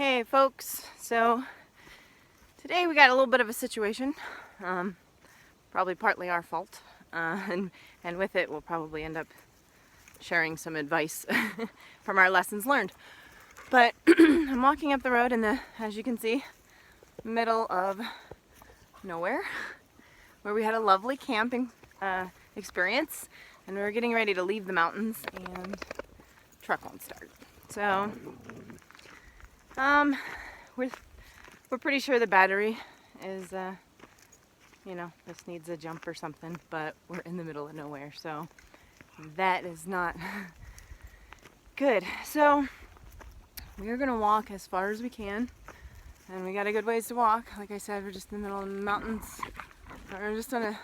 Hey folks, so today we got a little bit of a situation, probably partly our fault, and with it we'll probably end up sharing some advice from our lessons learned. But I'm walking up the road in the, as you can see, middle of nowhere, where we had a lovely camping experience, and we were getting ready to leave the mountains, and truck won't start. So we're pretty sure the battery is, this needs a jump or something, but we're in the middle of nowhere, so that is not good. So we're gonna walk as far as we can, and we got a good ways to walk. Like I said, we're just in the middle of the mountains. We're just on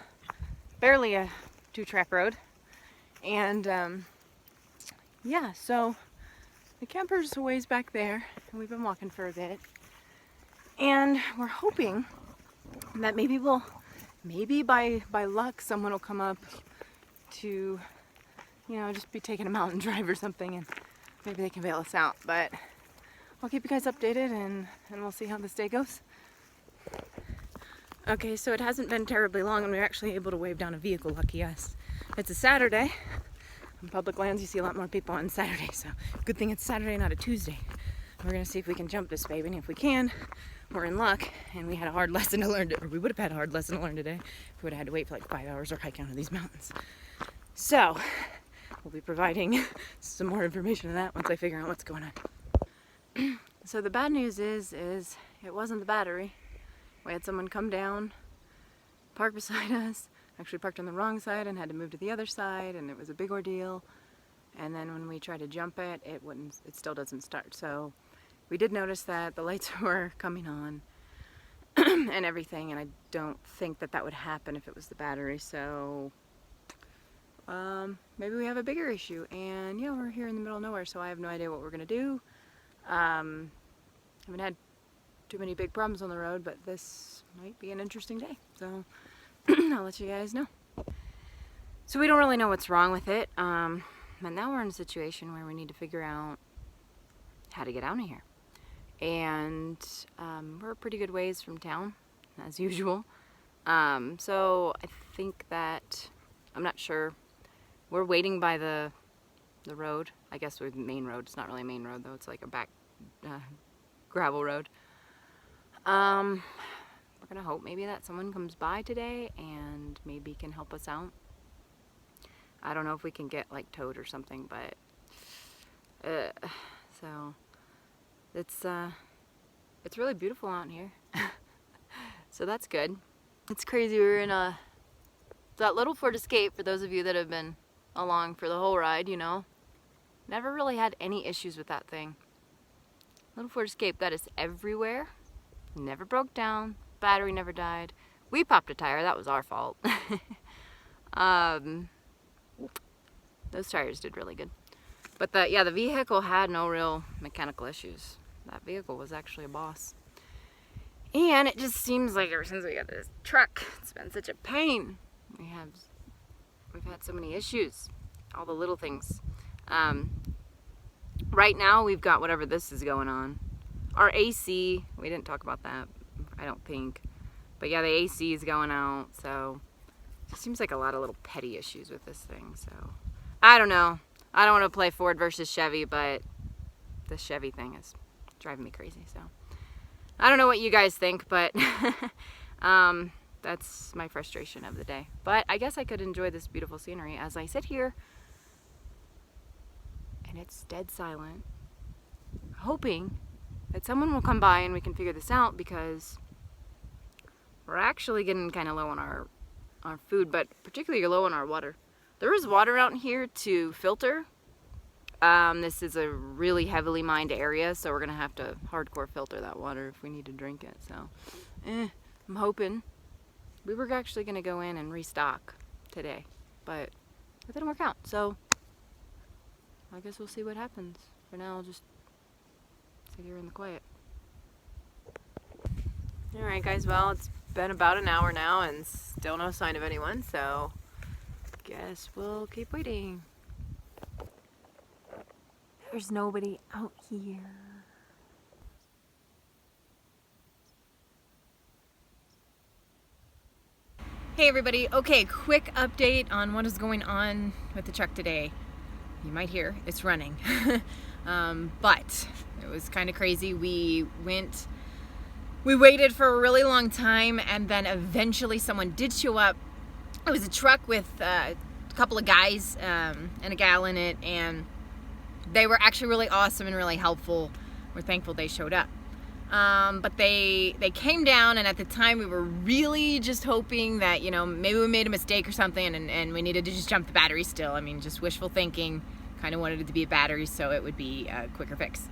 barely a 2-track road, and yeah, so the camper's a ways back there, and we've been walking for a bit. And we're hoping that maybe by luck, someone will come up to, just be taking a mountain drive or something, and maybe they can bail us out. But I'll keep you guys updated, and we'll see how this day goes. Okay, so it hasn't been terribly long, and we're actually able to wave down a vehicle, lucky us. It's a Saturday. On public lands, you see a lot more people on Saturday, so good thing it's Saturday, not a Tuesday. We're gonna see if we can jump this baby, and if we can, we're in luck, and we had a hard lesson to learn, or we would have had a hard lesson to learn today if we would have had to wait for like 5 hours or hike out of these mountains. So, we'll be providing some more information on that once I figure out what's going on. So the bad news is it wasn't the battery. We had someone come down, park beside us, actually parked on the wrong side and had to move to the other side, and it was a big ordeal. And then when we tried to jump it, it still doesn't start. So we did notice that the lights were coming on and everything, and I don't think that would happen if it was the battery. So maybe we have a bigger issue, and yeah, we're here in the middle of nowhere, so I have no idea what we're gonna do. Haven't had too many big problems on the road, but this might be an interesting day, so I'll let you guys know. So we don't really know what's wrong with it, and now we're in a situation where we need to figure out how to get out of here. And we're a pretty good ways from town, as usual. So I think that, I'm not sure, we're waiting by the road. I guess we're the main road. It's not really a main road though, it's like a back gravel road. We're gonna hope maybe that someone comes by today and maybe can help us out. I don't know if we can get like towed or something, but so it's really beautiful out here. So that's good. It's crazy. We were in that little Ford Escape, for those of you that have been along for the whole ride, never really had any issues with that thing. Little Ford Escape got us everywhere, never broke down, battery never died. We popped a tire, that was our fault. Those tires did really good. But the vehicle had no real mechanical issues. That vehicle was actually a boss. And it just seems like ever since we got this truck, it's been such a pain. We've had so many issues, all the little things. Right now we've got whatever this is going on. Our AC, we didn't talk about that, I don't think. But yeah, the AC is going out, so it seems like a lot of little petty issues with this thing, so I don't know. I don't want to play Ford versus Chevy, but this Chevy thing is driving me crazy, so I don't know what you guys think, but that's my frustration of the day. But I guess I could enjoy this beautiful scenery as I sit here and it's dead silent, hoping that someone will come by and we can figure this out, because we're actually getting kind of low on our food, but particularly low on our water. There is water out here to filter. This is a really heavily mined area, so we're gonna have to hardcore filter that water if we need to drink it. So I'm hoping. We were actually gonna go in and restock today, but it didn't work out, so I guess we'll see what happens. For now, I'll just sit here in the quiet. Alright guys, well, it's been about an hour now and still no sign of anyone, so guess we'll keep waiting. There's nobody out here. Hey everybody, okay, quick update on what is going on with the truck today. You might hear it's running, but it was kind of crazy. We waited for a really long time, and then eventually someone did show up. It was a truck with a couple of guys and a gal in it, and they were actually really awesome and really helpful. We're thankful they showed up. But they came down, and at the time we were really just hoping that, you know, maybe we made a mistake or something, and we needed to just jump the battery still. I mean, just wishful thinking. Kind of wanted it to be a battery so it would be a quicker fix.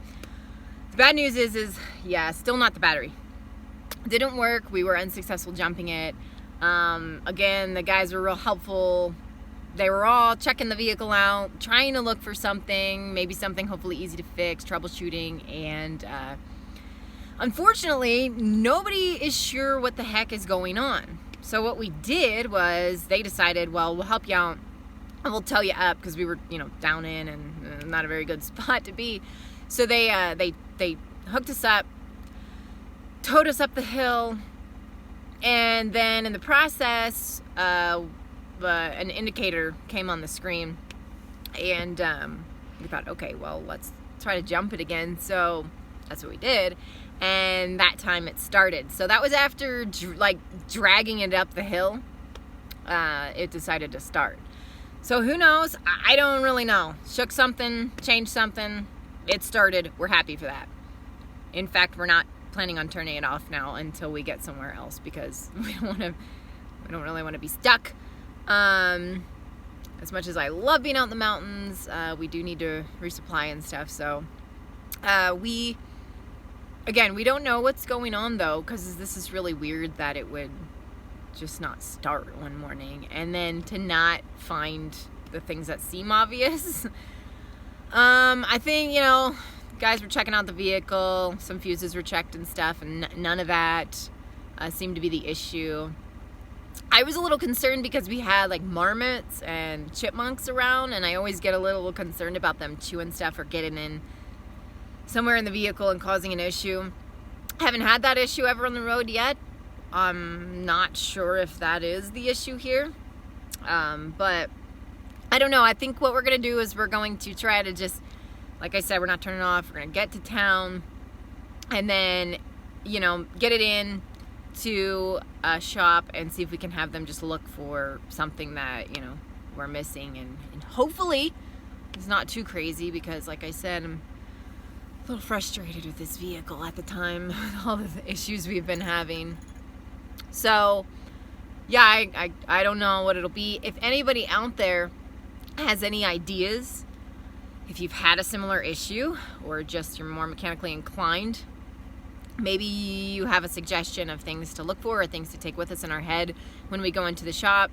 The bad news is yeah, still not the battery. Didn't work. We were unsuccessful jumping it. Again, the guys were real helpful. They were all checking the vehicle out, trying to look for something, maybe something hopefully easy to fix, troubleshooting, and unfortunately, nobody is sure what the heck is going on. So what we did was they decided, well, we'll help you out and we'll tow you up, because we were, you know, down in and not a very good spot to be. So they hooked us up, towed us up the hill, and then in the process, an indicator came on the screen, and we thought, okay, well, let's try to jump it again. So that's what we did. And that time it started. So that was after dragging it up the hill, it decided to start. So who knows? I don't really know. Shook something, changed something, it started. We're happy for that. In fact, we're not planning on turning it off now until we get somewhere else, because we don't really want to be stuck. As much as I love being out in the mountains, we do need to resupply and stuff. So Again, we don't know what's going on though, because this is really weird that it would just not start one morning and then to not find the things that seem obvious. I think, you know, guys were checking out the vehicle, some fuses were checked and stuff, and none of that seemed to be the issue. I was a little concerned because we had like marmots and chipmunks around, and I always get a little concerned about them chewing stuff or getting in somewhere in the vehicle and causing an issue. I haven't had that issue ever on the road yet. I'm not sure if that is the issue here. But I don't know. I think what we're going to do is we're going to try to just, like I said, we're not turning off. We're going to get to town and then, you know, get it in to a shop and see if we can have them just look for something that, you know, we're missing. And hopefully it's not too crazy, because like I said, I'm a little frustrated with this vehicle at the time, all the issues we've been having. So yeah, I don't know what it'll be. If anybody out there has any ideas, if you've had a similar issue or just you're more mechanically inclined, maybe you have a suggestion of things to look for or things to take with us in our head when we go into the shop,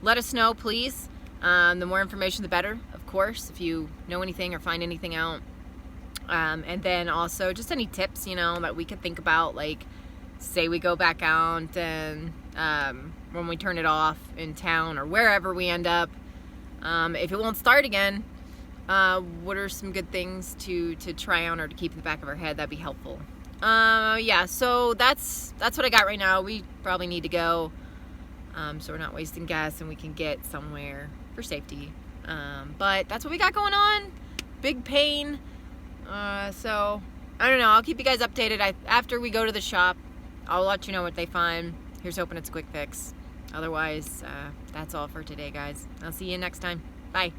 let us know, please. The more information, the better, of course, if you know anything or find anything out. And then also just any tips, you know, that we could think about, like say we go back out and when we turn it off in town or wherever we end up, if it won't start again, what are some good things to try on or to keep in the back of our head? That'd be helpful. Yeah, so that's what I got right now. We probably need to go, so we're not wasting gas and we can get somewhere for safety. But that's what we got going on. Big pain. So I don't know. I'll keep you guys updated. After we go to the shop, I'll let you know what they find. Here's hoping it's a quick fix. Otherwise, that's all for today, guys. I'll see you next time. Bye.